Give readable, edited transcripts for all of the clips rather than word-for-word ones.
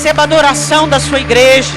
receba a adoração da sua igreja.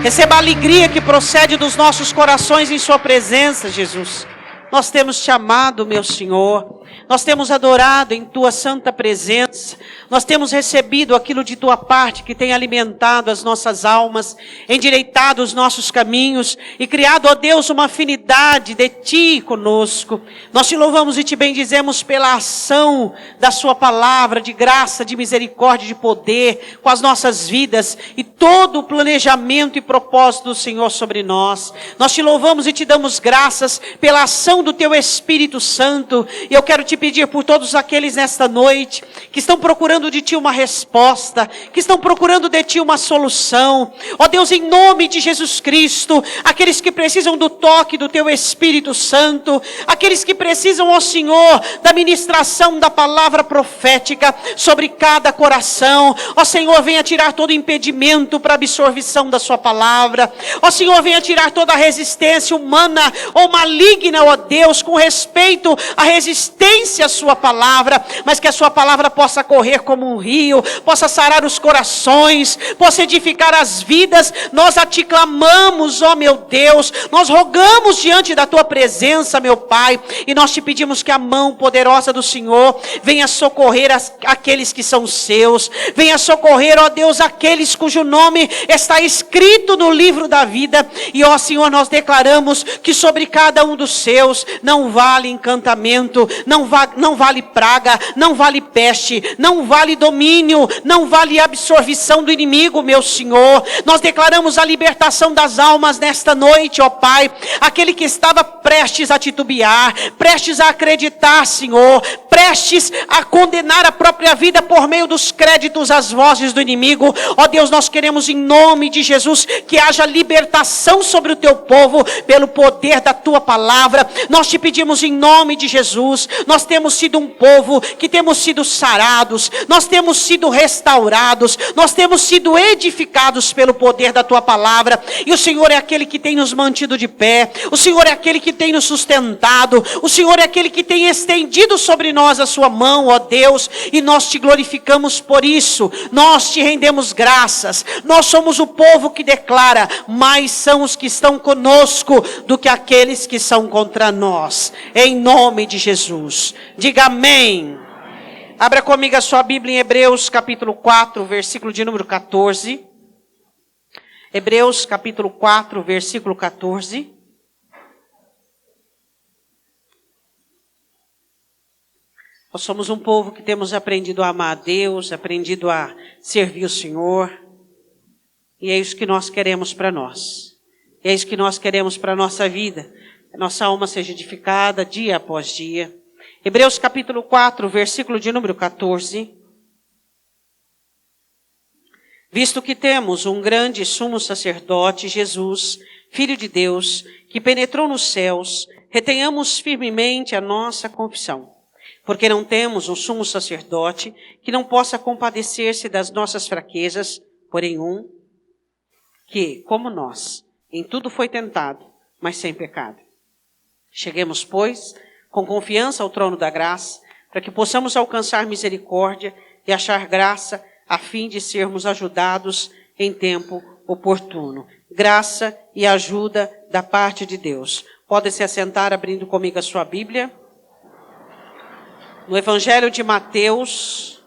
Receba a alegria que procede dos nossos corações em sua presença, Jesus. Nós temos te amado, meu Senhor. Nós temos adorado em tua santa presença. Nós temos recebido aquilo de tua parte que tem alimentado as nossas almas, endireitado os nossos caminhos e criado, ó Deus, uma afinidade de ti conosco. Nós te louvamos e te bendizemos pela ação da sua palavra, de graça, de misericórdia, de poder, com as nossas vidas e todo o planejamento e propósito do Senhor sobre nós. Nós te louvamos e te damos graças pela ação do teu Espírito Santo. E eu quero te pedir por todos aqueles nesta noite que estão procurando de ti uma resposta, que estão procurando de ti uma solução. Ó Deus, em nome de Jesus Cristo, aqueles que precisam do toque do teu Espírito Santo, aqueles que precisam, ó Senhor, da ministração da palavra profética sobre cada coração. Ó Senhor, venha tirar todo impedimento para a absorção da sua palavra. Ó Senhor, venha tirar toda a resistência humana ou maligna, ó Deus, com respeito à resistência à sua palavra, mas que a sua palavra possa correr como um rio, possa sarar os corações, possa edificar as vidas. Nós a te clamamos, ó meu Deus, nós rogamos diante da tua presença, meu Pai, e nós te pedimos que a mão poderosa do Senhor venha socorrer aqueles que são seus, venha socorrer, ó Deus, aqueles cujo nome está escrito no livro da vida. E ó Senhor, nós declaramos que sobre cada um dos seus não vale encantamento, não vale praga, não vale peste, não vale domínio, não vale absorção do inimigo, meu Senhor. Nós declaramos a libertação das almas nesta noite, ó Pai. Aquele que estava prestes a titubear, prestes a acreditar, Senhor, prestes a condenar a própria vida por meio dos créditos às vozes do inimigo. Ó Deus, nós queremos em nome de Jesus que haja libertação sobre o teu povo pelo poder da tua palavra. Nós te pedimos em nome de Jesus. Nós temos sido um povo que temos sido sarados, nós temos sido restaurados, nós temos sido edificados pelo poder da tua palavra. E o Senhor é aquele que tem nos mantido de pé, o Senhor é aquele que tem nos sustentado, o Senhor é aquele que tem estendido sobre nós a sua mão, ó Deus, e nós te glorificamos por isso. Nós te rendemos graças. Nós somos o povo que declara: mais são os que estão conosco do que aqueles que são contra nós, em nome de Jesus. Diga amém. Abra comigo a sua Bíblia em Hebreus capítulo 4, versículo de número 14. Hebreus capítulo 4, versículo 14. Nós somos um povo que temos aprendido a amar a Deus, aprendido a servir o Senhor. E é isso que nós queremos para nós. É isso que nós queremos para a nossa vida. A nossa alma seja edificada dia após dia. Hebreus capítulo 4, versículo de número 14. Visto que temos um grande sumo sacerdote, Jesus, Filho de Deus, que penetrou nos céus, retenhamos firmemente a nossa confissão. Porque não temos um sumo sacerdote que não possa compadecer-se das nossas fraquezas, porém um que, como nós, em tudo foi tentado, mas sem pecado. Cheguemos, pois, com confiança ao trono da graça, para que possamos alcançar misericórdia e achar graça, a fim de sermos ajudados em tempo oportuno. Graça e ajuda da parte de Deus. Podem se assentar abrindo comigo a sua Bíblia. No Evangelho de Mateus,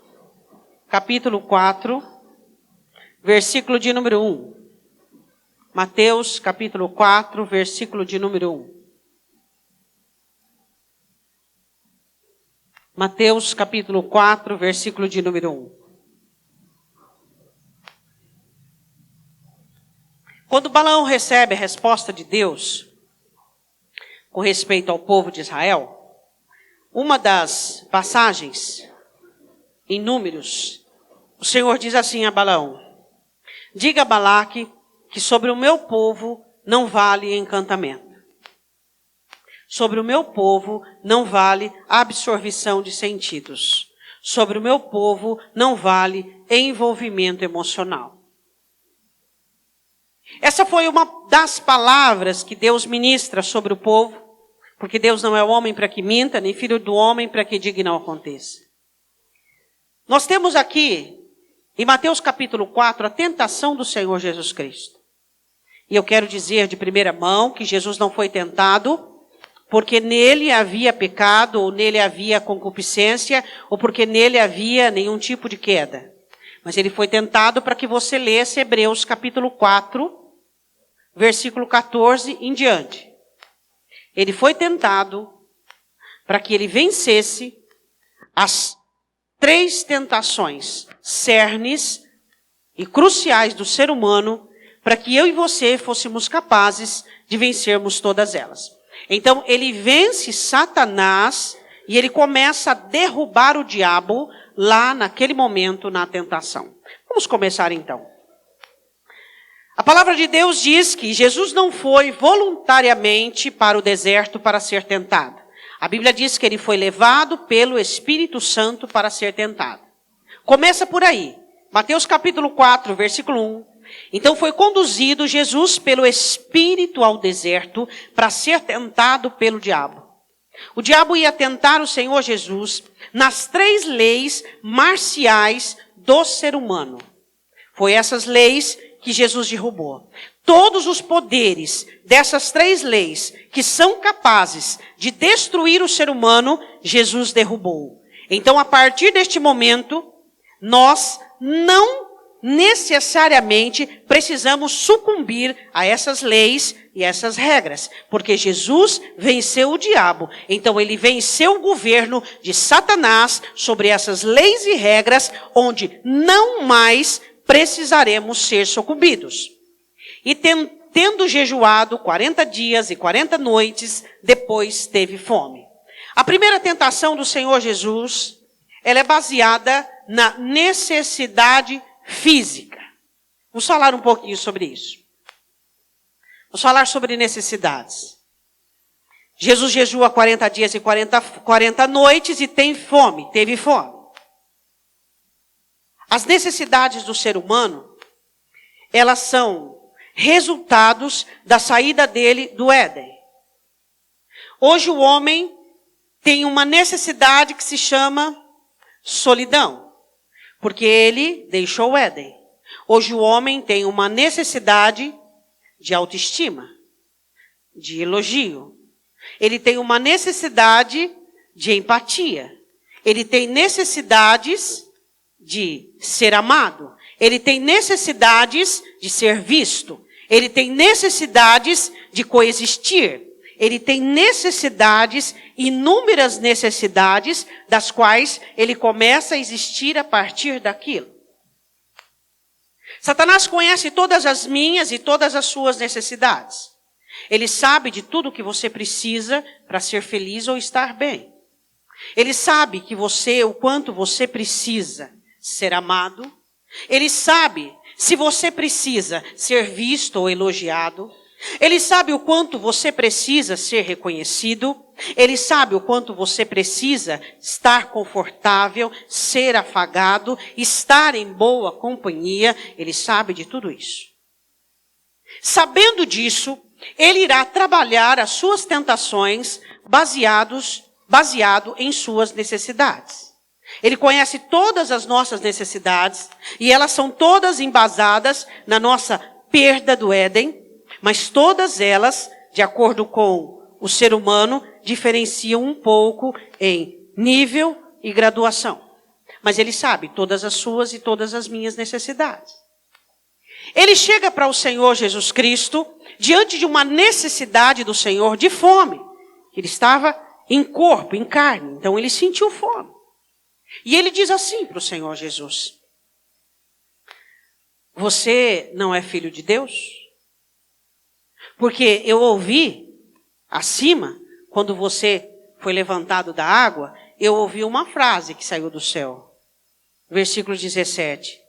capítulo 4, versículo de número 1. Mateus, capítulo 4, versículo de número 1. Mateus, capítulo 4, versículo de número 1. Quando Balaão recebe a resposta de Deus com respeito ao povo de Israel, uma das passagens em Números, o Senhor diz assim a Balaão: diga a Balaque que sobre o meu povo não vale encantamento. Sobre o meu povo não vale absorção de sentidos. Sobre o meu povo não vale envolvimento emocional. Essa foi uma das palavras que Deus ministra sobre o povo, porque Deus não é homem para que minta, nem filho do homem para que diga e não aconteça. Nós temos aqui, Em Mateus capítulo 4, a tentação do Senhor Jesus Cristo. E eu quero dizer de primeira mão que Jesus não foi tentado porque nele havia pecado, ou nele havia concupiscência, ou porque nele havia nenhum tipo de queda. Mas ele foi tentado para que você lesse Hebreus capítulo 4, versículo 14 em diante. Ele foi tentado para que ele vencesse as 3 tentações cernes e cruciais do ser humano, para que eu e você fôssemos capazes de vencermos todas elas. Então, ele vence Satanás e ele começa a derrubar o diabo lá naquele momento na tentação. Vamos começar então. A palavra de Deus diz que Jesus não foi voluntariamente para o deserto para ser tentado. A Bíblia diz que ele foi levado pelo Espírito Santo para ser tentado. Começa por aí. Mateus capítulo 4, versículo 1. Então foi conduzido Jesus pelo Espírito ao deserto para ser tentado pelo diabo. O diabo ia tentar o Senhor Jesus nas 3 leis marciais do ser humano. Foi essas leis que Jesus derrubou. Todos os poderes dessas 3 leis que são capazes de destruir o ser humano, Jesus derrubou. Então, a partir deste momento, nós não necessariamente precisamos sucumbir a essas leis e essas regras, porque Jesus venceu o diabo. Então ele venceu o governo de Satanás sobre essas leis e regras, onde não mais precisaremos ser sucumbidos. E tendo jejuado 40 dias e 40 noites, depois teve fome. A primeira tentação do Senhor Jesus, ela é baseada na necessidade física. Vamos falar um pouquinho sobre isso. Vamos falar sobre necessidades. Jesus jejua 40 dias e 40 noites e tem fome, teve fome. As necessidades do ser humano, elas são resultados da saída dele do Éden. Hoje o homem tem uma necessidade que se chama solidão. Porque ele deixou o Éden. Hoje o homem tem uma necessidade de autoestima, de elogio. Ele tem uma necessidade de empatia. Ele tem necessidades de ser amado. Ele tem necessidades de ser visto. Ele tem necessidades de coexistir. Ele tem necessidades, inúmeras necessidades, das quais ele começa a existir a partir daquilo. Satanás conhece todas as minhas e todas as suas necessidades. Ele sabe de tudo que você precisa para ser feliz ou estar bem. Ele sabe que o quanto você precisa ser amado. Ele sabe se você precisa ser visto ou elogiado. Ele sabe o quanto você precisa ser reconhecido. Ele sabe o quanto você precisa estar confortável, ser afagado, estar em boa companhia. Ele sabe de tudo isso. Sabendo disso, ele irá trabalhar as suas tentações baseado em suas necessidades. Ele conhece todas as nossas necessidades e elas são todas embasadas na nossa perda do Éden. Mas todas elas, de acordo com o ser humano, diferenciam um pouco em nível e graduação. Mas ele sabe todas as suas e todas as minhas necessidades. Ele chega para o Senhor Jesus Cristo diante de uma necessidade do Senhor de fome. Ele estava em corpo, em carne, então ele sentiu fome. E ele diz assim para o Senhor Jesus: você não é filho de Deus? Porque eu ouvi acima, quando você foi levantado da água, eu ouvi uma frase que saiu do céu. Versículo 17.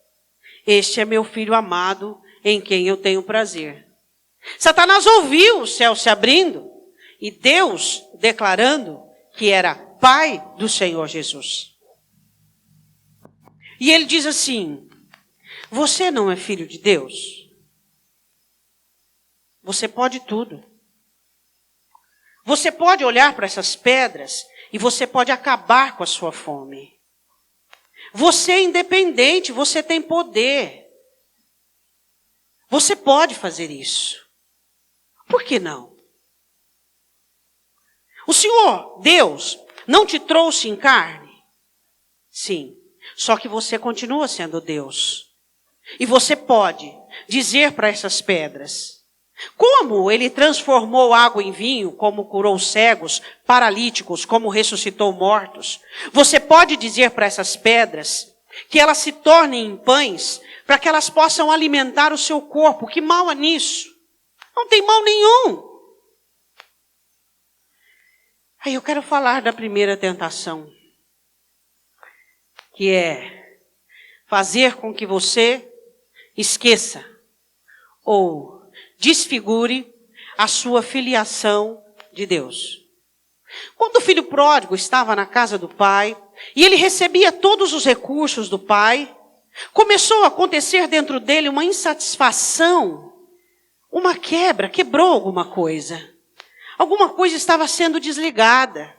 Este é meu filho amado, em quem eu tenho prazer. Satanás ouviu o céu se abrindo e Deus declarando que era Pai do Senhor Jesus. E ele diz assim: você não é filho de Deus? Você pode tudo. Você pode olhar para essas pedras e você pode acabar com a sua fome. Você é independente, você tem poder. Você pode fazer isso. Por que não? O Senhor, Deus, não te trouxe em carne? Sim. Só que você continua sendo Deus. E você pode dizer para essas pedras, como Ele transformou água em vinho, como curou cegos, paralíticos, como ressuscitou mortos. Você pode dizer para essas pedras que elas se tornem em pães, para que elas possam alimentar o seu corpo. Que mal há nisso? Não tem mal nenhum. Aí eu quero falar da primeira tentação, que é fazer com que você esqueça ou desfigure a sua filiação de Deus. Quando o filho pródigo estava na casa do pai, e ele recebia todos os recursos do pai, começou a acontecer dentro dele uma insatisfação, uma quebra, quebrou alguma coisa. Alguma coisa estava sendo desligada.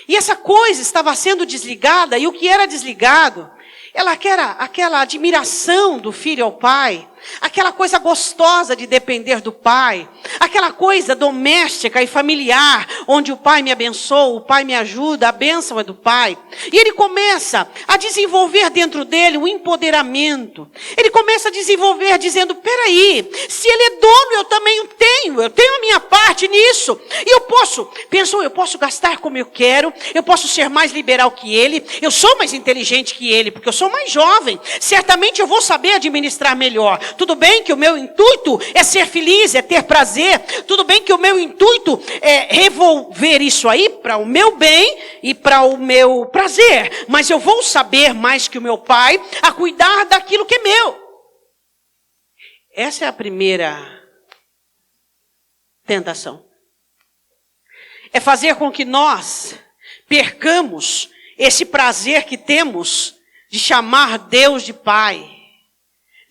E essa coisa estava sendo desligada, e o que era desligado, ela era aquela admiração do filho ao pai, aquela coisa gostosa de depender do pai, aquela coisa doméstica e familiar, onde o pai me abençoa, o pai me ajuda, a bênção é do pai. E ele começa a desenvolver dentro dele um empoderamento. Ele começa a desenvolver dizendo, peraí, se ele é dono, eu também tenho a minha parte nisso. E eu posso gastar como eu quero, eu posso ser mais liberal que ele, eu sou mais inteligente que ele, porque eu sou mais jovem, certamente eu vou saber administrar melhor. Tudo bem que o meu intuito é ser feliz, é ter prazer. Tudo bem que o meu intuito é revolver isso aí para o meu bem e para o meu prazer. Mas eu vou saber mais que o meu pai a cuidar daquilo que é meu. Essa é a primeira tentação. É fazer com que nós percamos esse prazer que temos de chamar Deus de Pai.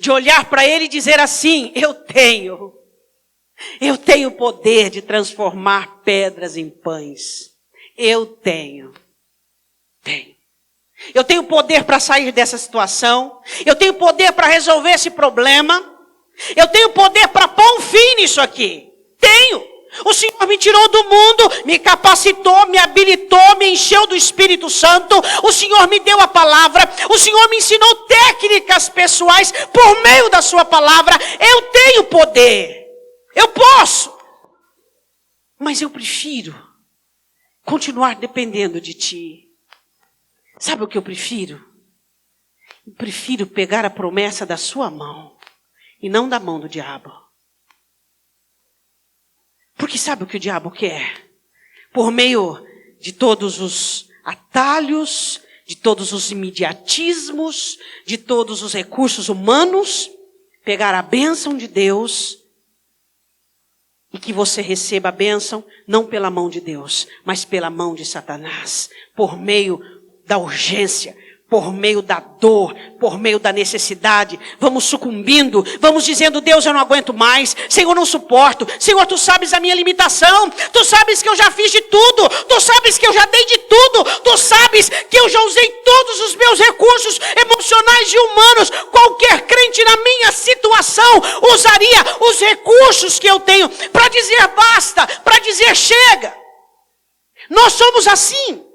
De olhar para Ele e dizer assim, eu tenho o poder de transformar pedras em pães. Eu tenho. Eu tenho poder para sair dessa situação. Eu tenho poder para resolver esse problema. Eu tenho poder para pôr um fim nisso aqui. Tenho. O Senhor me tirou do mundo, me capacitou, me habilitou, me encheu do Espírito Santo. O Senhor me deu a palavra. O Senhor me ensinou técnicas pessoais por meio da sua palavra. Eu tenho poder. Eu posso. Mas eu prefiro continuar dependendo de Ti. Sabe o que eu prefiro? Eu prefiro pegar a promessa da sua mão e não da mão do diabo. Porque sabe o que o diabo quer? Por meio de todos os atalhos, de todos os imediatismos, de todos os recursos humanos, pegar a bênção de Deus e que você receba a bênção não pela mão de Deus, mas pela mão de Satanás, por meio da urgência, por meio da dor, por meio da necessidade, vamos sucumbindo, vamos dizendo, Deus, eu não aguento mais, Senhor, não suporto, Senhor, Tu sabes a minha limitação, Tu sabes que eu já fiz de tudo, Tu sabes que eu já dei de tudo, Tu sabes que eu já usei todos os meus recursos emocionais e humanos. Qualquer crente na minha situação usaria os recursos que eu tenho para dizer basta, para dizer chega. Nós somos assim.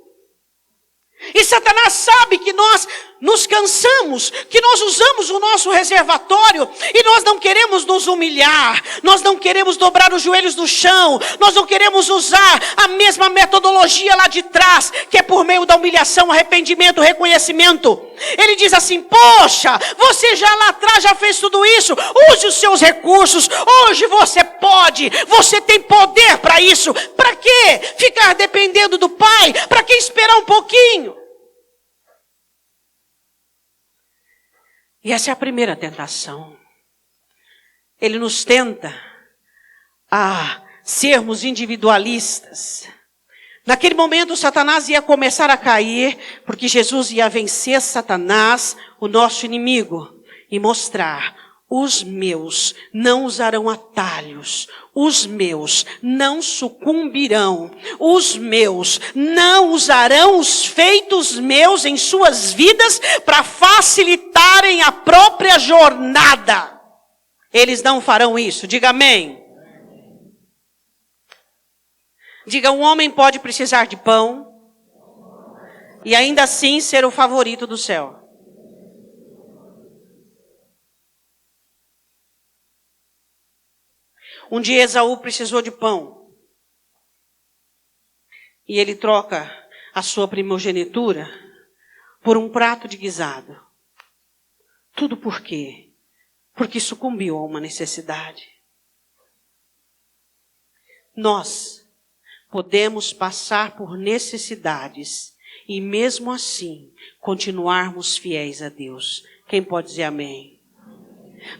E Satanás sabe que nós nos cansamos, que nós usamos o nosso reservatório e nós não queremos nos humilhar, nós não queremos dobrar os joelhos no chão, nós não queremos usar a mesma metodologia lá de trás, que é por meio da humilhação, arrependimento, reconhecimento. Ele diz assim, poxa, você já lá atrás já fez tudo isso, use os seus recursos, hoje você pode, você tem poder para isso. Para que ficar dependendo do Pai? Para que esperar um pouquinho? E essa é a primeira tentação. Ele nos tenta a sermos individualistas. Naquele momento, Satanás ia começar a cair, porque Jesus ia vencer Satanás, o nosso inimigo, e mostrar Os meus não usarão atalhos. Os meus não sucumbirão. Os meus não usarão os feitos meus em suas vidas para facilitarem a própria jornada. Eles não farão isso. Diga amém. Diga, um homem pode precisar de pão e ainda assim ser o favorito do céu. Um dia Esaú precisou de pão. E ele troca a sua primogenitura por um prato de guisado. Tudo por quê? Porque sucumbiu a uma necessidade. Nós podemos passar por necessidades e mesmo assim continuarmos fiéis a Deus. Quem pode dizer amém?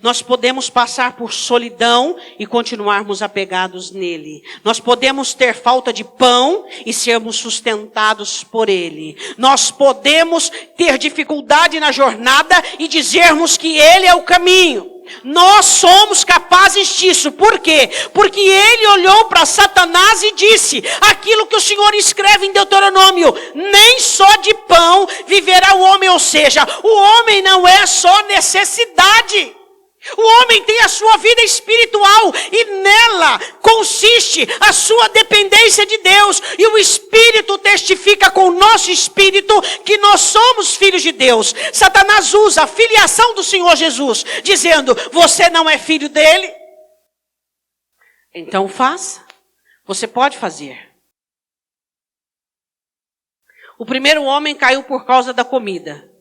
Nós podemos passar por solidão e continuarmos apegados nele. Nós podemos ter falta de pão e sermos sustentados por ele. Nós podemos ter dificuldade na jornada e dizermos que ele é o caminho. Nós somos capazes disso. Por quê? Porque ele olhou para Satanás e disse aquilo que o Senhor escreve em Deuteronômio: nem só de pão viverá o homem. Ou seja, o homem não é só necessidade. O homem tem a sua vida espiritual e nela consiste a sua dependência de Deus. E o Espírito testifica com o nosso espírito que nós somos filhos de Deus. Satanás usa a filiação do Senhor Jesus, dizendo: você não é filho dele? Então faça. Você pode fazer. O primeiro homem caiu por causa da comida.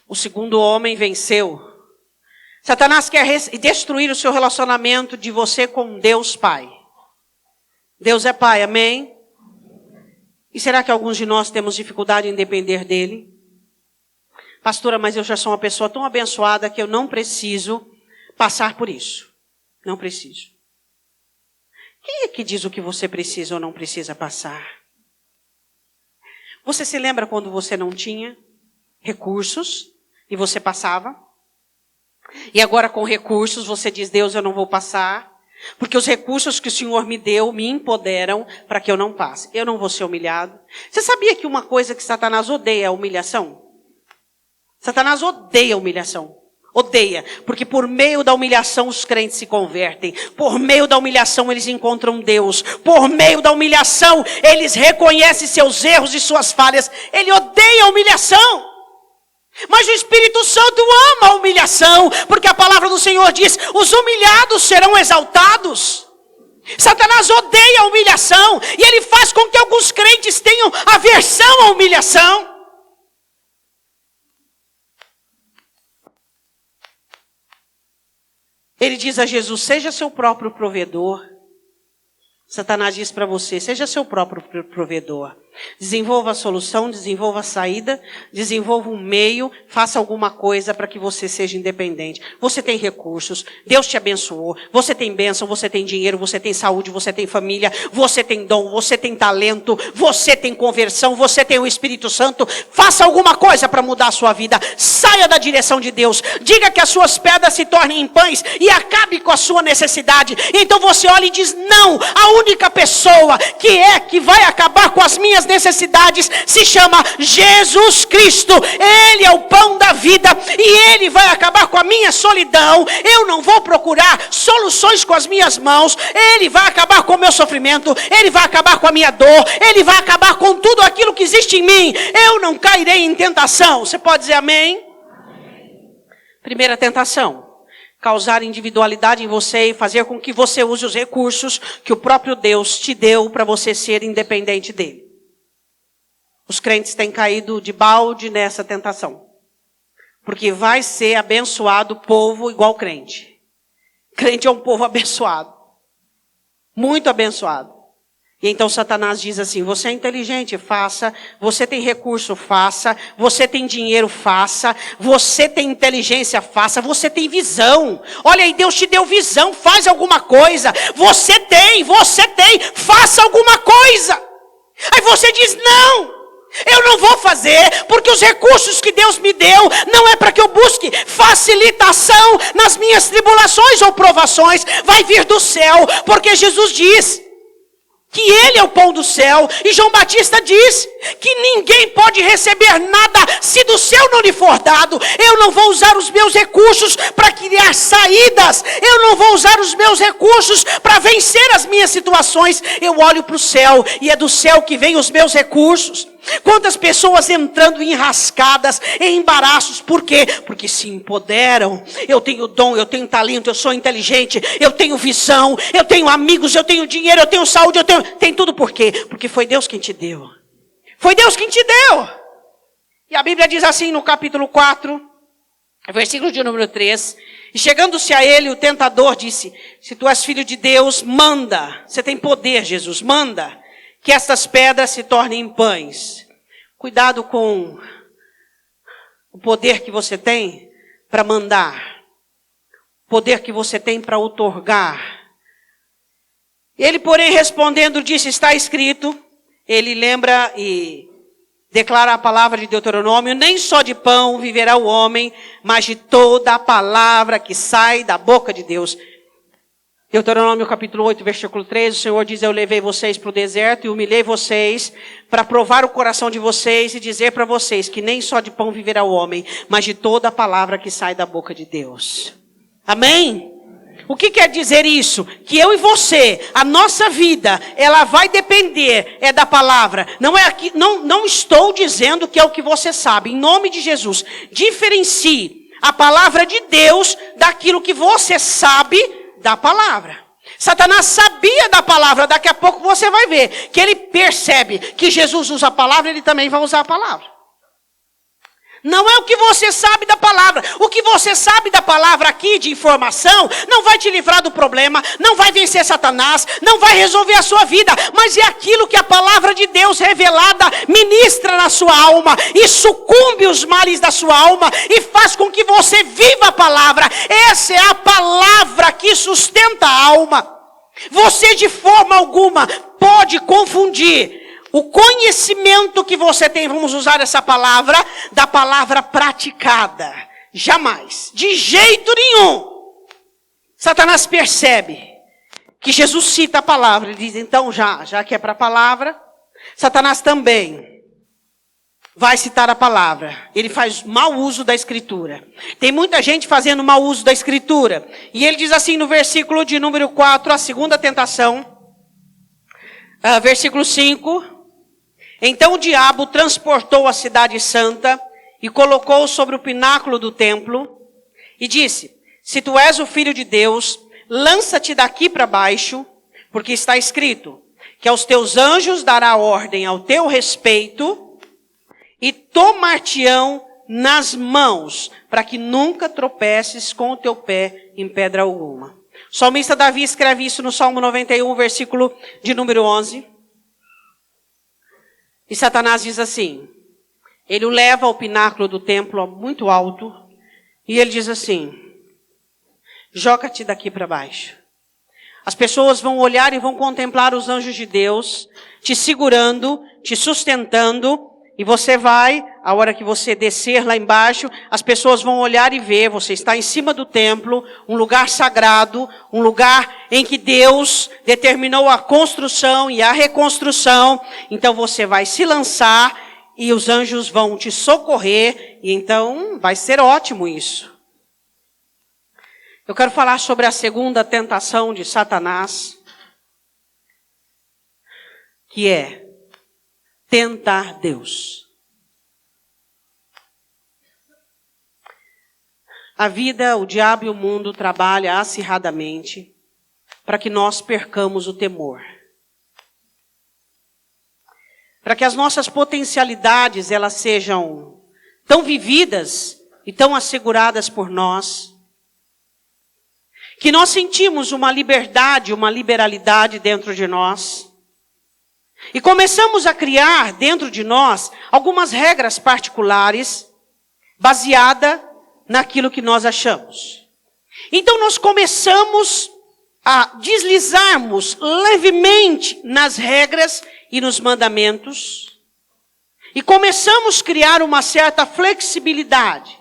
O segundo homem venceu. Satanás quer destruir o seu relacionamento de você com Deus Pai. Deus é Pai, amém? E será que alguns de nós temos dificuldade em depender dele? Pastora, mas eu já sou uma pessoa tão abençoada que eu não preciso passar por isso. Não preciso. Quem é que diz o que você precisa ou não precisa passar? Você se lembra quando você não tinha recursos e você passava? E agora com recursos você diz: Deus, eu não vou passar, porque os recursos que o Senhor me deu me empoderam para que eu não passe. Eu não vou ser humilhado. Você sabia que uma coisa que Satanás odeia é a humilhação? Satanás odeia a humilhação. Odeia, porque por meio da humilhação os crentes se convertem. Por meio da humilhação eles encontram Deus. Por meio da humilhação eles reconhecem seus erros e suas falhas. Ele odeia a humilhação. Mas o Espírito Santo ama a humilhação, porque a palavra do Senhor diz: os humilhados serão exaltados. Satanás odeia a humilhação, e ele faz com que alguns crentes tenham aversão à humilhação. Ele diz a Jesus: seja seu próprio provedor. Satanás diz para você: seja seu próprio provedor. Desenvolva a solução, desenvolva a saída, desenvolva um meio, faça alguma coisa para que você seja independente. Você tem recursos, Deus te abençoou, você tem bênção, você tem dinheiro, você tem saúde, você tem família, você tem dom, você tem talento, você tem conversão, você tem o Espírito Santo. Faça alguma coisa para mudar a sua vida. Saia da direção de Deus. Diga que as suas pedras se tornem em pães e acabe com a sua necessidade. Então você olha e diz: não, a única pessoa que vai acabar com as minhas necessidades se chama Jesus Cristo. Ele é o pão da vida e ele vai acabar com a minha solidão. Eu não vou procurar soluções com as minhas mãos. Ele vai acabar com o meu sofrimento, ele vai acabar com a minha dor, ele vai acabar com tudo aquilo que existe em mim. Eu não cairei em tentação. Você pode dizer amém? Primeira tentação: causar individualidade em você e fazer com que você use os recursos que o próprio Deus te deu para você ser independente dele. Os crentes têm caído de balde nessa tentação. Porque vai ser abençoado povo igual crente. Crente é um povo abençoado. Muito abençoado. E então Satanás diz assim: você é inteligente, faça. Você tem recurso, faça. Você tem dinheiro, faça. Você tem inteligência, faça. Você tem visão. Olha aí, Deus te deu visão, faz alguma coisa. Você tem, faça alguma coisa. Aí você diz: não. Eu não vou fazer, porque os recursos que Deus me deu não é para que eu busque facilitação nas minhas tribulações ou provações. Vai vir do céu, porque Jesus diz que Ele é o pão do céu. E João Batista diz que ninguém pode receber nada se do céu não lhe for dado. Eu não vou usar os meus recursos para criar saídas. Eu não vou usar os meus recursos para vencer as minhas situações. Eu olho para o céu e é do céu que vem os meus recursos. Quantas pessoas entrando em enrascadas, em embaraços, por quê? Porque se empoderam. Eu tenho dom, eu tenho talento, eu sou inteligente, eu tenho visão, eu tenho amigos, eu tenho dinheiro, eu tenho saúde, tem tudo por quê? Porque foi Deus quem te deu. Foi Deus quem te deu. E a Bíblia diz assim no capítulo 4, versículo de número 3, e chegando-se a ele, o tentador disse, se tu és filho de Deus, manda. Você tem poder, Jesus, manda que estas pedras se tornem pães. Cuidado com o poder que você tem para mandar. O poder que você tem para outorgar. Ele, porém, respondendo, disse, está escrito. Ele lembra e declara a palavra de Deuteronômio, nem só de pão viverá o homem, mas de toda a palavra que sai da boca de Deus. Deuteronômio capítulo 8, versículo 13, o Senhor diz, eu levei vocês para o deserto e humilhei vocês para provar o coração de vocês e dizer para vocês que nem só de pão viverá o homem, mas de toda a palavra que sai da boca de Deus. Amém? O que quer dizer isso? Que eu e você, a nossa vida, ela vai depender da palavra. Não estou dizendo que é o que você sabe. Em nome de Jesus, diferencie a palavra de Deus daquilo que você sabe da palavra. Satanás sabia da palavra, daqui a pouco você vai ver que ele percebe que Jesus usa a palavra, ele também vai usar a palavra. Não é o que você sabe da palavra. O que você sabe da palavra aqui de informação não vai te livrar do problema, não vai vencer Satanás, não vai resolver a sua vida, mas é aquilo que a palavra de Deus revelada ministra na sua alma e sucumbe os males da sua alma e faz com que você viva a palavra. Essa é a palavra que sustenta a alma. Você de forma alguma pode confundir o conhecimento que você tem, vamos usar essa palavra, da palavra praticada. Jamais. De jeito nenhum. Satanás percebe que Jesus cita a palavra. Ele diz, então já que é para a palavra, Satanás também vai citar a palavra. Ele faz mau uso da escritura. Tem muita gente fazendo mau uso da escritura. E ele diz assim no versículo de número 4, a segunda tentação. Versículo 5. Então o diabo transportou a cidade santa e colocou sobre o pináculo do templo e disse, se tu és o filho de Deus, lança-te daqui para baixo, porque está escrito que aos teus anjos dará ordem ao teu respeito e tomar-te-ão nas mãos, para que nunca tropeces com o teu pé em pedra alguma. O salmista Davi escreve isso no Salmo 91, versículo de número 11. E Satanás diz assim, ele o leva ao pináculo do templo muito alto, e ele diz assim, joga-te daqui para baixo. As pessoas vão olhar e vão contemplar os anjos de Deus, te segurando, te sustentando, e você vai, a hora que você descer lá embaixo, as pessoas vão olhar e ver, você está em cima do templo, um lugar sagrado, um lugar em que Deus determinou a construção e a reconstrução. Então você vai se lançar e os anjos vão te socorrer, e então vai ser ótimo isso. Eu quero falar sobre a segunda tentação de Satanás, que é tentar Deus. A vida, o diabo e o mundo trabalham acirradamente para que nós percamos o temor. Para que as nossas potencialidades elas sejam tão vividas e tão asseguradas por nós, que nós sentimos uma liberdade, uma liberalidade dentro de nós. E começamos a criar dentro de nós algumas regras particulares baseadas naquilo que nós achamos. Então nós começamos a deslizarmos levemente nas regras e nos mandamentos. E começamos a criar uma certa flexibilidade.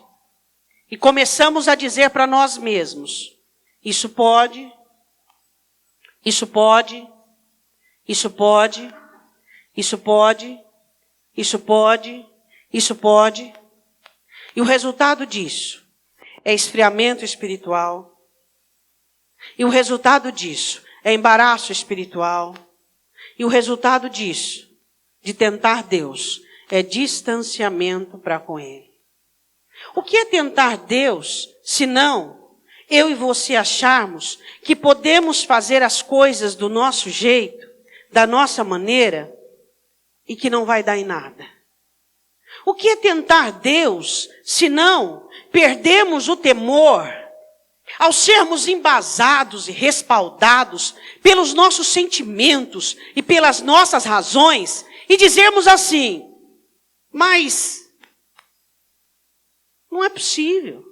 E começamos a dizer para nós mesmos, isso pode, isso pode, isso pode, isso pode, isso pode, isso pode. E o resultado disso é esfriamento espiritual. E o resultado disso é embaraço espiritual. E o resultado disso, de tentar Deus, é distanciamento para com Ele. O que é tentar Deus, se não eu e você acharmos que podemos fazer as coisas do nosso jeito, da nossa maneira, e que não vai dar em nada? O que é tentar Deus, se não perdemos o temor ao sermos embasados e respaldados pelos nossos sentimentos e pelas nossas razões e dizermos assim, mas não é possível.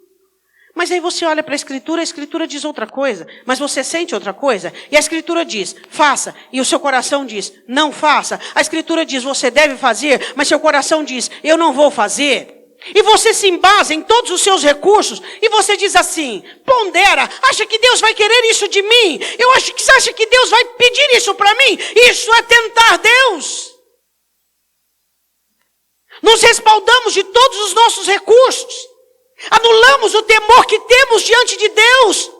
Mas aí você olha para a Escritura diz outra coisa, mas você sente outra coisa, e a Escritura diz, faça, e o seu coração diz, não faça. A Escritura diz, você deve fazer, mas seu coração diz, eu não vou fazer. E você se embasa em todos os seus recursos, e você diz assim, pondera, acha que Deus vai querer isso de mim? Você acha que Deus vai pedir isso para mim? Isso é tentar Deus. Nos respaldamos de todos os nossos recursos. Anulamos o temor que temos diante de Deus.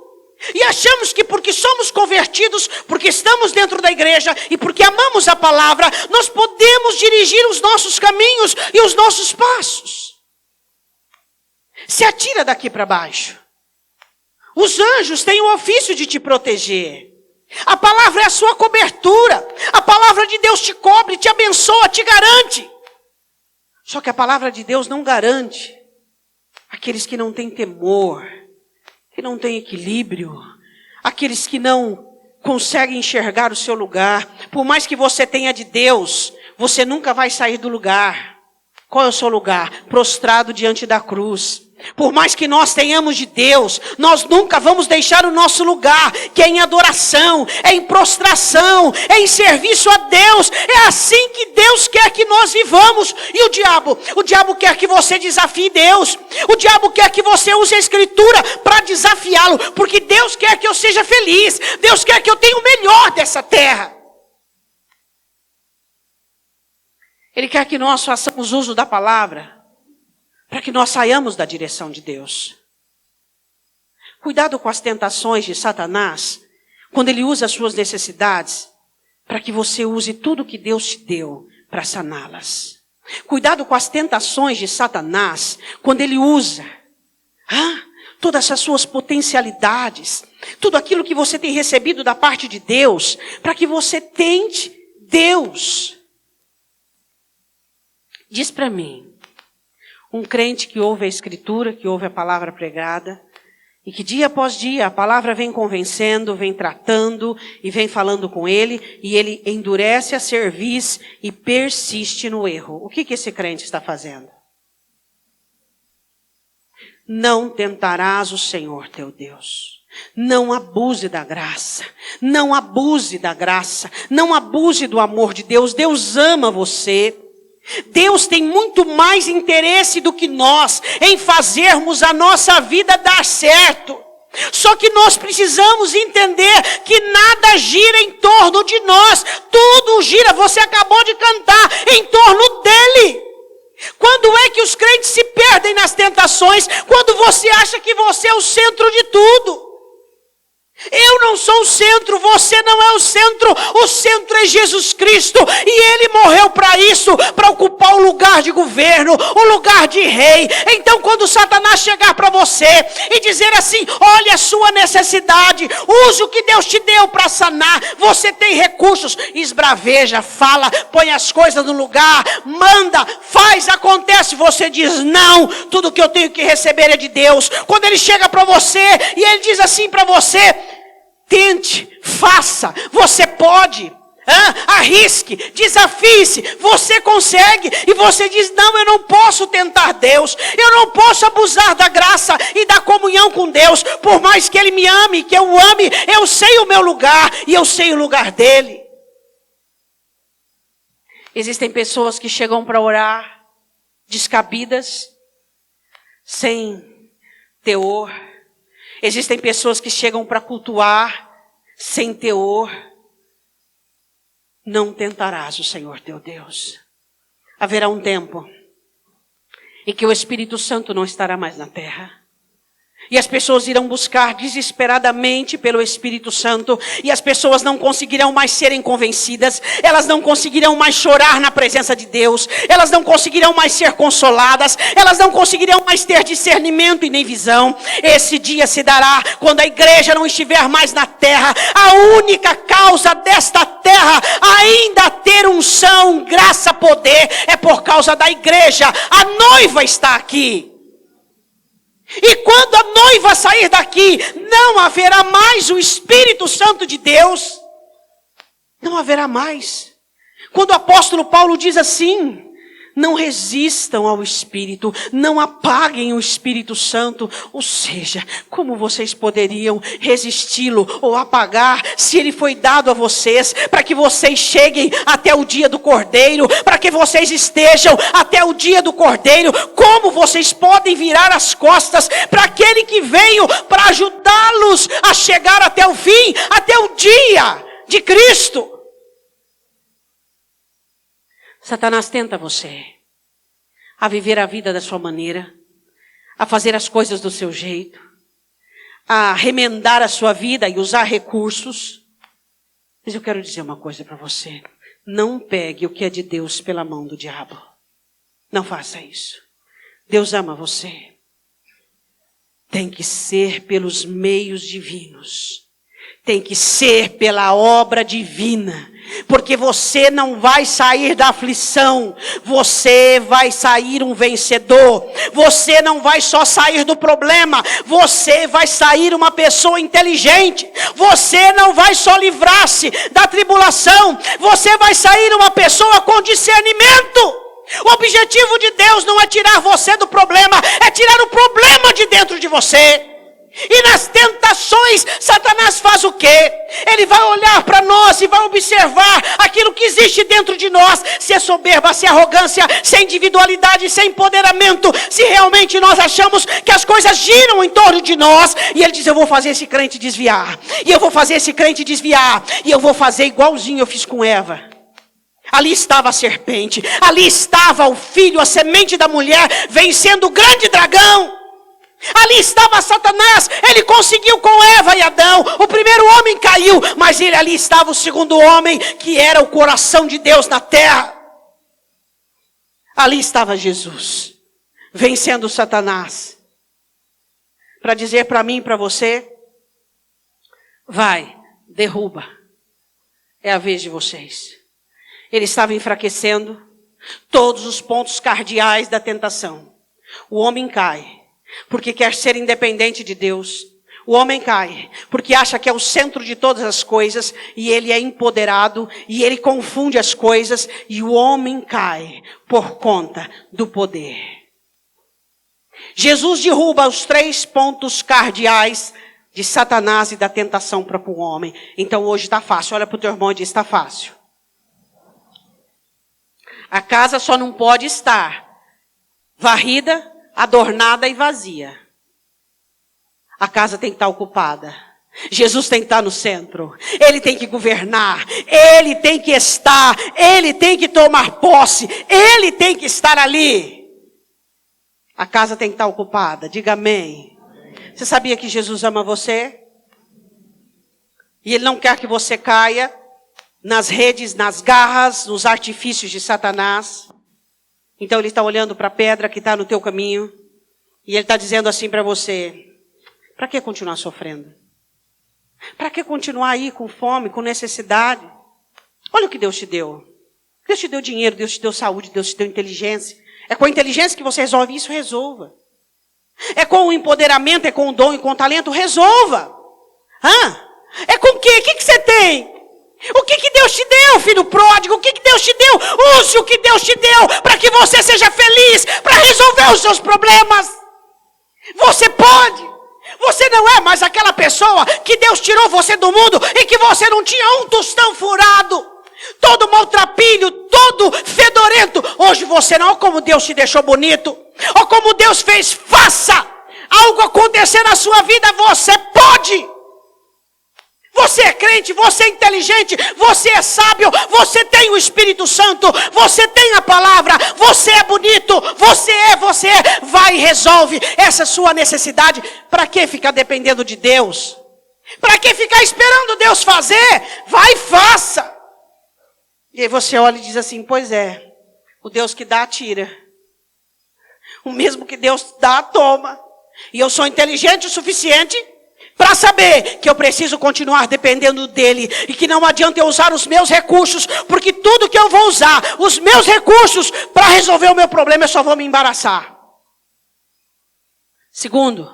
E achamos que porque somos convertidos, porque estamos dentro da igreja e porque amamos a palavra, nós podemos dirigir os nossos caminhos e os nossos passos. Se atira daqui para baixo. Os anjos têm o ofício de te proteger. A palavra é a sua cobertura. A palavra de Deus te cobre, te abençoa, te garante. Só que a palavra de Deus não garante aqueles que não têm temor, que não têm equilíbrio, aqueles que não conseguem enxergar o seu lugar. Por mais que você tenha de Deus, você nunca vai sair do lugar. Qual é o seu lugar? Prostrado diante da cruz. Por mais que nós tenhamos de Deus, nós nunca vamos deixar o nosso lugar, que é em adoração, é em prostração, é em serviço a Deus. É assim que Deus quer que nós vivamos. E o diabo quer que você desafie Deus. O diabo quer que você use a Escritura para desafiá-lo, porque Deus quer que eu seja feliz. Deus quer que eu tenha o melhor dessa terra. Ele quer que nós façamos uso da palavra, para que nós saiamos da direção de Deus. Cuidado com as tentações de Satanás, quando ele usa as suas necessidades, para que você use tudo que Deus te deu para saná-las. Cuidado com as tentações de Satanás, quando ele usa todas as suas potencialidades, tudo aquilo que você tem recebido da parte de Deus, para que você tente Deus. Diz para mim, um crente que ouve a Escritura, que ouve a palavra pregada, e que dia após dia a palavra vem convencendo, vem tratando e vem falando com ele, e ele endurece a cerviz e persiste no erro. O que esse crente está fazendo? Não tentarás o Senhor teu Deus. Não abuse da graça. Não abuse da graça. Não abuse do amor de Deus. Deus ama você. Deus tem muito mais interesse do que nós em fazermos a nossa vida dar certo. Só que nós precisamos entender que nada gira em torno de nós. Tudo gira, você acabou de cantar, em torno dele. Quando é que os crentes se perdem nas tentações? Quando você acha que você é o centro de tudo. Eu não sou o centro, você não é o centro é Jesus Cristo, e Ele morreu para isso, para ocupar o lugar de governo, o lugar de rei. Então quando Satanás chegar para você e dizer assim, olha a sua necessidade, use o que Deus te deu para sanar, você tem recursos, esbraveja, fala, põe as coisas no lugar, manda, faz, acontece, você diz não, tudo que eu tenho que receber é de Deus. Quando Ele chega para você e Ele diz assim para você, tente, faça, você pode, arrisque, desafie-se, você consegue, e você diz, não, eu não posso tentar Deus, eu não posso abusar da graça e da comunhão com Deus, por mais que Ele me ame, que eu o ame, eu sei o meu lugar, e eu sei o lugar dEle. Existem pessoas que chegam para orar descabidas, sem teor. Existem pessoas que chegam para cultuar sem teor. Não tentarás o Senhor teu Deus. Haverá um tempo em que o Espírito Santo não estará mais na terra. E as pessoas irão buscar desesperadamente pelo Espírito Santo. E as pessoas não conseguirão mais serem convencidas. Elas não conseguirão mais chorar na presença de Deus. Elas não conseguirão mais ser consoladas. Elas não conseguirão mais ter discernimento e nem visão. Esse dia se dará quando a igreja não estiver mais na terra. A única causa desta terra ainda ter unção, graça, poder é por causa da igreja. A noiva está aqui. E quando a noiva sair daqui, não haverá mais o Espírito Santo de Deus. Não haverá mais. Quando o apóstolo Paulo diz assim: não resistam ao Espírito, não apaguem o Espírito Santo. Ou seja, como vocês poderiam resisti-lo ou apagar se ele foi dado a vocês para que vocês cheguem até o dia do Cordeiro, para que vocês estejam até o dia do Cordeiro? Como vocês podem virar as costas para aquele que veio para ajudá-los a chegar até o fim, até o dia de Cristo? Satanás tenta você a viver a vida da sua maneira, a fazer as coisas do seu jeito, a remendar a sua vida e usar recursos. Mas eu quero dizer uma coisa para você: não pegue o que é de Deus pela mão do diabo. Não faça isso. Deus ama você. Tem que ser pelos meios divinos. Tem que ser pela obra divina. Porque você não vai sair da aflição. Você vai sair um vencedor. Você não vai só sair do problema. Você vai sair uma pessoa inteligente. Você não vai só livrar-se da tribulação. Você vai sair uma pessoa com discernimento. O objetivo de Deus não é tirar você do problema. É tirar o problema de dentro de você. E nas tentações, Satanás faz o quê? Ele vai olhar para nós e vai observar aquilo que existe dentro de nós. Se é soberba, se é arrogância, se é individualidade, se é empoderamento. Se realmente nós achamos que as coisas giram em torno de nós. E ele diz: eu vou fazer esse crente desviar. E eu vou fazer esse crente desviar. E eu vou fazer igualzinho eu fiz com Eva. Ali estava a serpente. Ali estava o filho, a semente da mulher, vencendo o grande dragão. Ali estava Satanás, ele conseguiu com Eva e Adão. O primeiro homem caiu, mas ali estava o segundo homem, que era o coração de Deus na terra. Ali estava Jesus, vencendo Satanás, para dizer para mim e para você: vai, derruba, é a vez de vocês. Ele estava enfraquecendo todos os pontos cardeais da tentação. O homem cai porque quer ser independente de Deus. O homem cai porque acha que é o centro de todas as coisas, e ele é empoderado, e ele confunde as coisas, e o homem cai por conta do poder. Jesus derruba os 3 pontos cardeais de Satanás e da tentação para o homem. Então hoje está fácil. Olha para o teu irmão e diz: está fácil. A casa só não pode estar varrida, adornada e vazia. A casa tem que estar ocupada. Jesus tem que estar no centro. Ele tem que governar. Ele tem que estar. Ele tem que tomar posse. Ele tem que estar ali. A casa tem que estar ocupada. Diga amém. Você sabia que Jesus ama você? E Ele não quer que você caia nas redes, nas garras, nos artifícios de Satanás. Então Ele está olhando para a pedra que está no teu caminho. E Ele está dizendo assim para você: para que continuar sofrendo? Para que continuar aí com fome, com necessidade? Olha o que Deus te deu. Deus te deu dinheiro, Deus te deu saúde, Deus te deu inteligência. É com a inteligência que você resolve isso, resolva. É com o empoderamento, é com o dom e com o talento, resolva. É com o quê? O que você tem? O que Deus te deu, filho pródigo? O que Deus te deu? Use o que Deus te deu para que você seja feliz, para resolver os seus problemas. Você pode. Você não é mais aquela pessoa que Deus tirou você do mundo e que você não tinha um tostão furado. todo maltrapilho, todo fedorento. Hoje você não, como Deus te deixou bonito, ou como Deus fez, faça algo acontecer na sua vida, você pode. Você é crente, você é inteligente, você é sábio, você tem o Espírito Santo, você tem a palavra, você é bonito, você é. Vai e resolve essa sua necessidade. Para que ficar dependendo de Deus? Para que ficar esperando Deus fazer? Vai e faça. E aí você olha e diz assim, pois é, o Deus que dá, tira. O mesmo que Deus dá, toma. E eu sou inteligente o suficiente para saber que eu preciso continuar dependendo dele. E que não adianta eu usar os meus recursos, porque tudo que eu vou usar, os meus recursos, para resolver o meu problema, eu só vou me embaraçar. Segundo,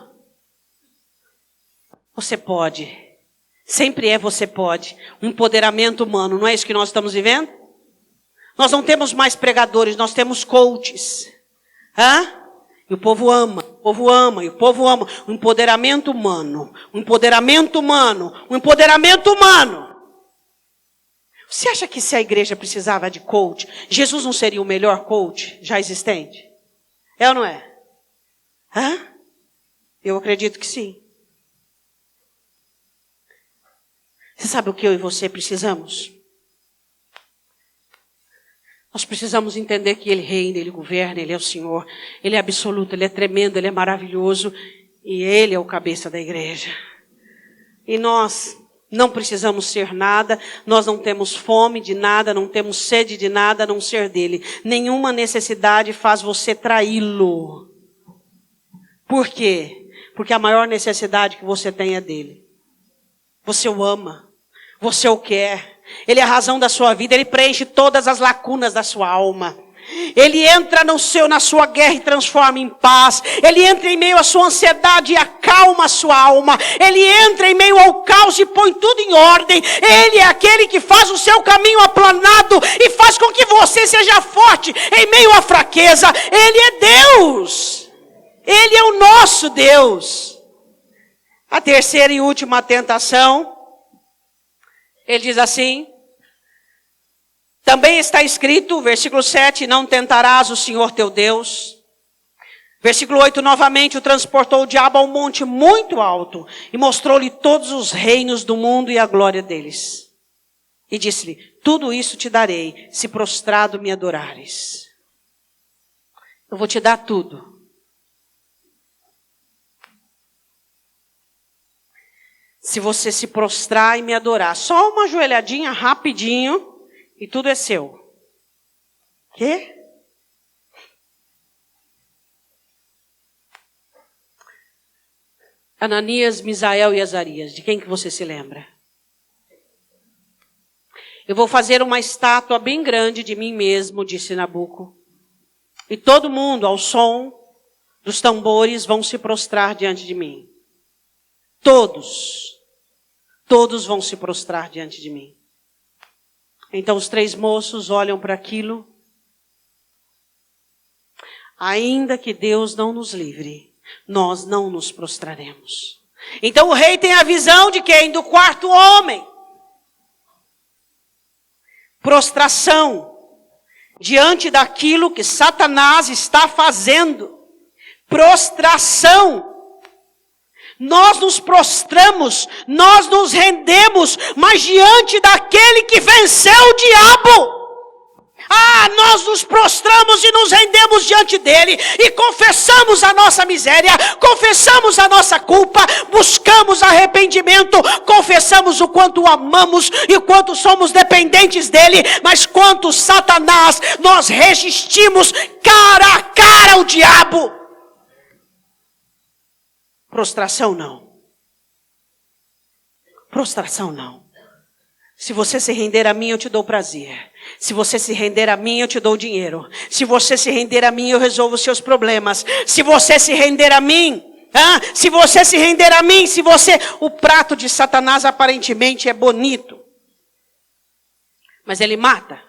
você pode. Sempre você pode. Um empoderamento humano, não é isso que nós estamos vivendo? Nós não temos mais pregadores, nós temos coaches. E o povo ama, e o povo ama. O empoderamento humano, o empoderamento humano, o empoderamento humano. Você acha que se a igreja precisava de coach, Jesus não seria o melhor coach já existente? É ou não é? Eu acredito que sim. Você sabe o que eu e você precisamos? Nós precisamos entender que Ele reina, Ele governa, Ele é o Senhor. Ele é absoluto, Ele é tremendo, Ele é maravilhoso. E Ele é o cabeça da igreja. E nós não precisamos ser nada, nós não temos fome de nada, não temos sede de nada a não ser dEle. Nenhuma necessidade faz você traí-lo. Por quê? Porque a maior necessidade que você tem é dEle. Você o ama, você o quer. Ele é a razão da sua vida, Ele preenche todas as lacunas da sua alma. Ele entra na sua guerra e transforma em paz. Ele entra em meio à sua ansiedade e acalma a sua alma. Ele entra em meio ao caos e põe tudo em ordem. Ele é aquele que faz o seu caminho aplanado e faz com que você seja forte em meio à fraqueza. Ele é Deus. Ele é o nosso Deus. A terceira e última tentação, ele diz assim, também está escrito, versículo 7, não tentarás o Senhor teu Deus. Versículo 8, novamente o transportou o diabo a um monte muito alto e mostrou-lhe todos os reinos do mundo e a glória deles. E disse-lhe, tudo isso te darei, se prostrado me adorares. Eu vou te dar tudo. Se você se prostrar e me adorar, só uma joelhadinha rapidinho e tudo é seu. Quê? Ananias, Misael e Azarias, de quem que você se lembra? Eu vou fazer uma estátua bem grande de mim mesmo, disse Nabuco. E todo mundo, ao som dos tambores, vão se prostrar diante de mim. Todos vão se prostrar diante de mim. Então os três moços olham para aquilo. Ainda que Deus não nos livre, nós não nos prostraremos. Então o rei tem a visão de quem? Do quarto homem. Prostração diante daquilo que Satanás está fazendo. Prostração. Nós nos prostramos, nós nos rendemos, mas diante daquele que venceu o diabo. Nós nos prostramos e nos rendemos diante dele e confessamos a nossa miséria, confessamos a nossa culpa, buscamos arrependimento, confessamos o quanto o amamos e o quanto somos dependentes dele, mas quanto Satanás, nós resistimos cara a cara ao diabo. Prostração não. Prostração não. Se você se render a mim, eu te dou prazer. Se você se render a mim, eu te dou dinheiro. Se você se render a mim, eu resolvo os seus problemas. Se você se render a mim, se você se render a mim, o prato de Satanás aparentemente é bonito, mas ele mata.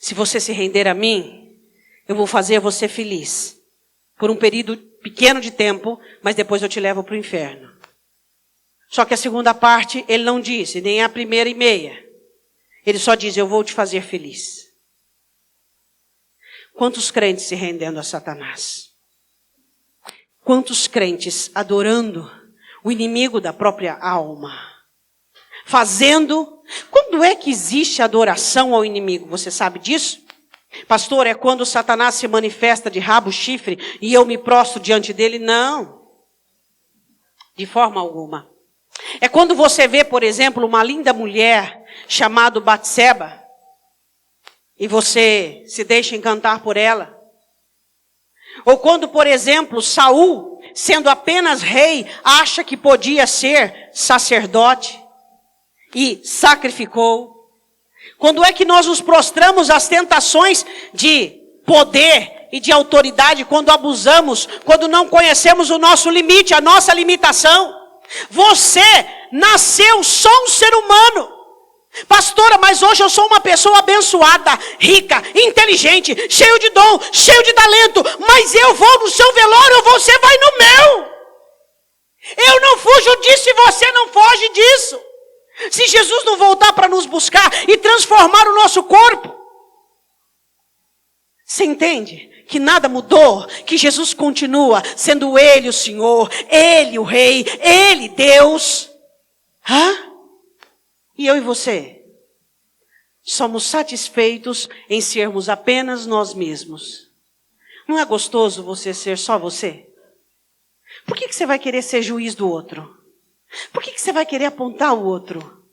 Se você se render a mim, eu vou fazer você feliz. Por um período pequeno de tempo, mas depois eu te levo para o inferno. Só que a segunda parte ele não disse, nem a primeira e meia. Ele só diz, eu vou te fazer feliz. Quantos crentes se rendendo a Satanás? Quantos crentes adorando o inimigo da própria alma? Fazendo... Quando é que existe adoração ao inimigo? Você sabe disso? Pastor, é quando Satanás se manifesta de rabo, chifre, e eu me prostro diante dele? Não. De forma alguma. É quando você vê, por exemplo, uma linda mulher chamada Batseba, e você se deixa encantar por ela. Ou quando, por exemplo, Saul, sendo apenas rei, acha que podia ser sacerdote e sacrificou. Quando é que nós nos prostramos às tentações de poder e de autoridade, quando abusamos, quando não conhecemos o nosso limite, a nossa limitação? Você nasceu só um ser humano. Pastora, mas hoje eu sou uma pessoa abençoada, rica, inteligente, cheio de dom, cheio de talento, mas eu vou no seu velório, você vai no meu. Eu não fujo disso e você não foge disso. Se Jesus não voltar para nos buscar e transformar o nosso corpo, você entende que nada mudou, que Jesus continua sendo Ele o Senhor, Ele o Rei, Ele Deus. E eu e você somos satisfeitos em sermos apenas nós mesmos. Não é gostoso você ser só você? Por que você vai querer ser juiz do outro? Por que você vai querer apontar o outro?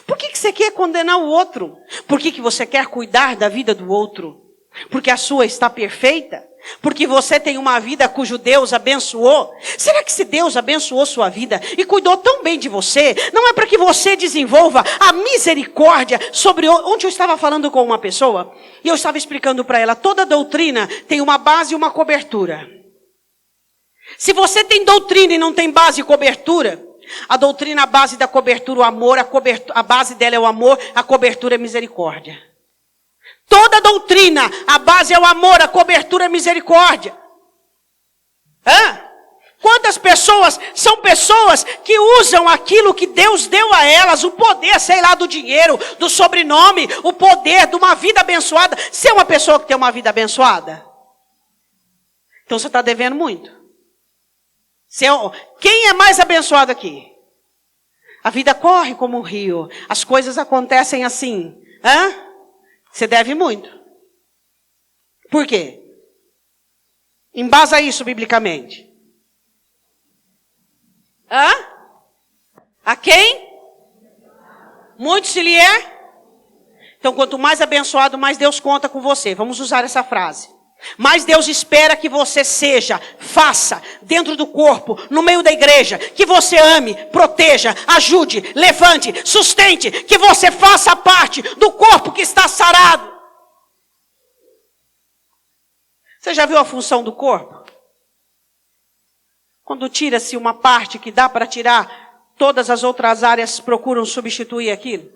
Por que você quer condenar o outro? Por que você quer cuidar da vida do outro? Porque a sua está perfeita? Porque você tem uma vida cujo Deus abençoou? Será que se Deus abençoou sua vida e cuidou tão bem de você, não é para que você desenvolva a misericórdia sobre... Ontem eu estava falando com uma pessoa e eu estava explicando para ela, toda doutrina tem uma base e uma cobertura. Se você tem doutrina e não tem base e cobertura, a doutrina, a base da cobertura, o amor, a base dela é o amor, a cobertura é misericórdia. Toda doutrina, a base é o amor, a cobertura é misericórdia. Quantas pessoas são pessoas que usam aquilo que Deus deu a elas, o poder, sei lá, do dinheiro, do sobrenome, o poder de uma vida abençoada. Você é uma pessoa que tem uma vida abençoada? Então você está devendo muito. Quem é mais abençoado aqui? A vida corre como um rio. As coisas acontecem assim. Você deve muito. Por quê? Embasa isso biblicamente. A quem? Muito se lhe é? Então, quanto mais abençoado, mais Deus conta com você. Vamos usar essa frase. Mas Deus espera que você seja, faça, dentro do corpo, no meio da igreja, que você ame, proteja, ajude, levante, sustente, que você faça parte do corpo que está sarado. Você já viu a função do corpo? Quando tira-se uma parte que dá para tirar, todas as outras áreas procuram substituir aquilo.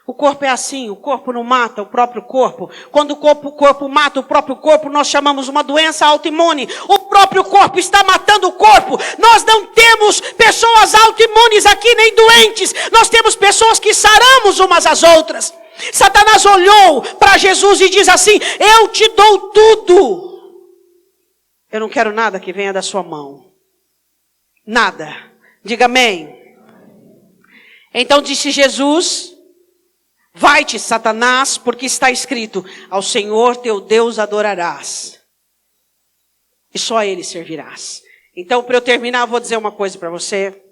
O corpo é assim, o corpo não mata o próprio corpo. Quando o corpo mata o próprio corpo, nós chamamos uma doença autoimune. O próprio corpo está matando o corpo. Nós não temos pessoas autoimunes aqui, nem doentes. Nós temos pessoas que saramos umas às outras. Satanás olhou para Jesus e diz assim, eu te dou tudo. Eu não quero nada que venha da sua mão. Nada. Diga amém. Então disse Jesus... Vai-te, Satanás, porque está escrito, ao Senhor teu Deus adorarás, e só a Ele servirás. Então, para eu terminar, eu vou dizer uma coisa para você.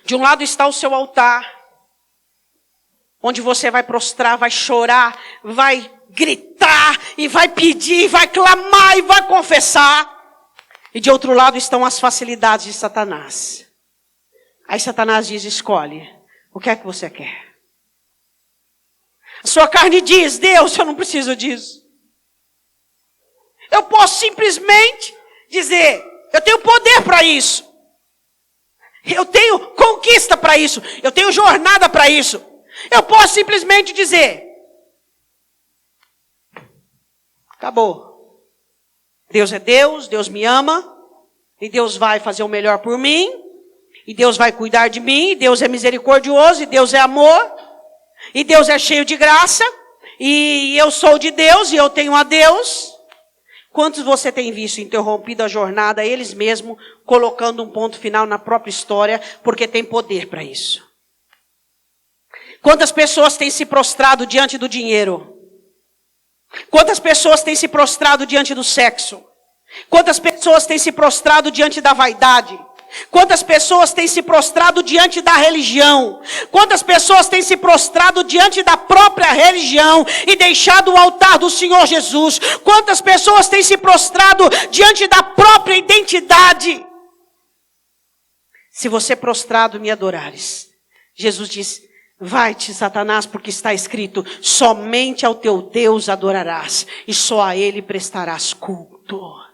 De um lado está o seu altar, onde você vai prostrar, vai chorar, vai gritar, e vai pedir, vai clamar, e vai confessar. E de outro lado estão as facilidades de Satanás. Aí Satanás diz, escolhe, o que é que você quer? A sua carne diz, Deus, eu não preciso disso. Eu posso simplesmente dizer, eu tenho poder para isso. Eu tenho conquista para isso. Eu tenho jornada para isso. Eu posso simplesmente dizer, acabou. Deus é Deus, Deus me ama, e Deus vai fazer o melhor por mim, e Deus vai cuidar de mim, e Deus é misericordioso, e Deus é amor. e Deus é cheio de graça, e eu sou de Deus, e eu tenho a Deus. Quantos você tem visto interrompido a jornada, eles mesmos, colocando um ponto final na própria história, porque tem poder para isso? Quantas pessoas têm se prostrado diante do dinheiro? Quantas pessoas têm se prostrado diante do sexo? Quantas pessoas têm se prostrado diante da vaidade? Quantas pessoas têm se prostrado diante da religião? Quantas pessoas têm se prostrado diante da própria religião e deixado o altar do Senhor Jesus? Quantas pessoas têm se prostrado diante da própria identidade? Se você prostrado me adorares, Jesus diz: vai-te, Satanás, porque está escrito, somente ao teu Deus adorarás, e só a Ele prestarás culto.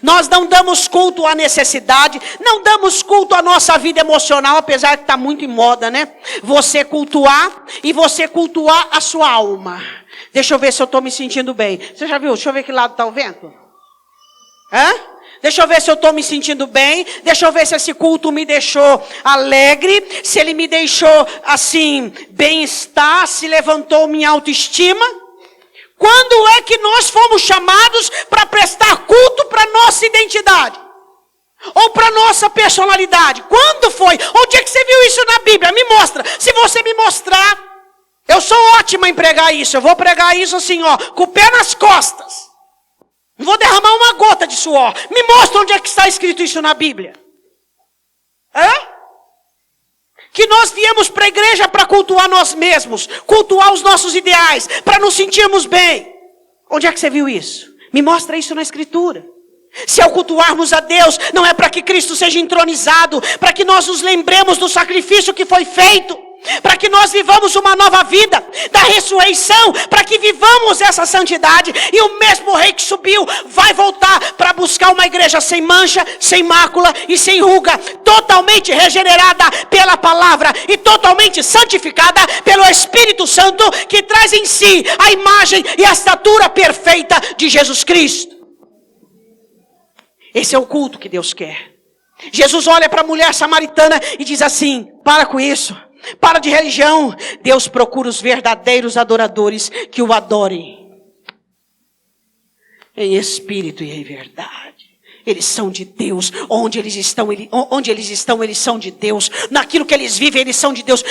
Nós não damos culto à necessidade, não damos culto à nossa vida emocional, apesar que está muito em moda, né? Você cultuar e você cultuar a sua alma. Deixa eu ver se eu estou me sentindo bem. Você já viu? Deixa eu ver que lado está o vento. Deixa eu ver se eu estou me sentindo bem. Deixa eu ver se esse culto me deixou alegre. Se ele me deixou, assim, bem-estar. Se levantou minha autoestima. Quando é que nós fomos chamados para prestar culto para nossa identidade? Ou para nossa personalidade? Quando foi? Onde é que você viu isso na Bíblia? Me mostra. Se você me mostrar, eu sou ótima em pregar isso. Eu vou pregar isso assim, ó, com o pé nas costas. Não vou derramar uma gota de suor. Me mostra onde é que está escrito isso na Bíblia. Que nós viemos para a igreja para cultuar nós mesmos, cultuar os nossos ideais, para nos sentirmos bem. Onde é que você viu isso? Me mostra isso na Escritura. Se ao cultuarmos a Deus, não é para que Cristo seja entronizado, para que nós nos lembremos do sacrifício que foi feito, para que nós vivamos uma nova vida, da ressurreição, para que vivamos essa santidade, e o mesmo rei que subiu, vai voltar para buscar uma igreja sem mancha, sem mácula e sem ruga, totalmente regenerada pela palavra, e totalmente santificada pelo Espírito Santo, que traz em si a imagem e a estatura perfeita de Jesus Cristo. Esse é o culto que Deus quer. Jesus olha para a mulher samaritana e diz assim: para com isso. Para de religião. Deus procura os verdadeiros adoradores que o adorem em espírito e em verdade. Eles são de Deus. Onde eles estão, eles são de Deus. Naquilo que eles vivem, eles são de Deus.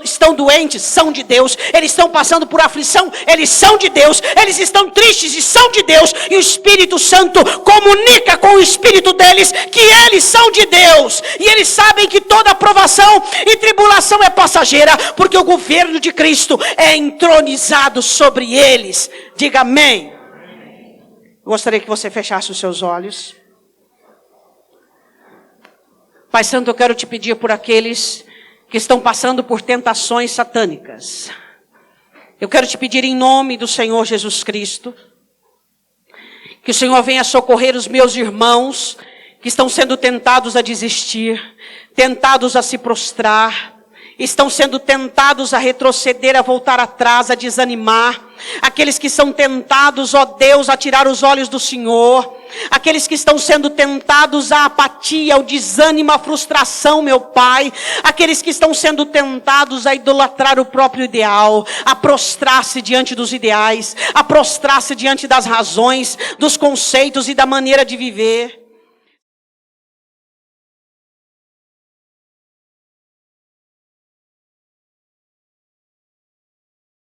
Estão doentes, são de Deus. Eles estão passando por aflição, eles são de Deus. Eles estão tristes e são de Deus. E o Espírito Santo comunica com o Espírito deles que eles são de Deus. E eles sabem que toda aprovação e tribulação é passageira, porque o governo de Cristo é entronizado sobre eles. Diga amém. Gostaria que você fechasse os seus olhos. Pai Santo, eu quero te pedir por aqueles que estão passando por tentações satânicas. Eu quero te pedir em nome do Senhor Jesus Cristo, que o Senhor venha socorrer os meus irmãos que estão sendo tentados a desistir, tentados a se prostrar, estão sendo tentados a retroceder, a voltar atrás, a desanimar. Aqueles que são tentados, ó Deus, a tirar os olhos do Senhor. Aqueles que estão sendo tentados à apatia, ao desânimo, à frustração, meu Pai. Aqueles que estão sendo tentados a idolatrar o próprio ideal, a prostrar-se diante dos ideais, a prostrar-se diante das razões, dos conceitos e da maneira de viver.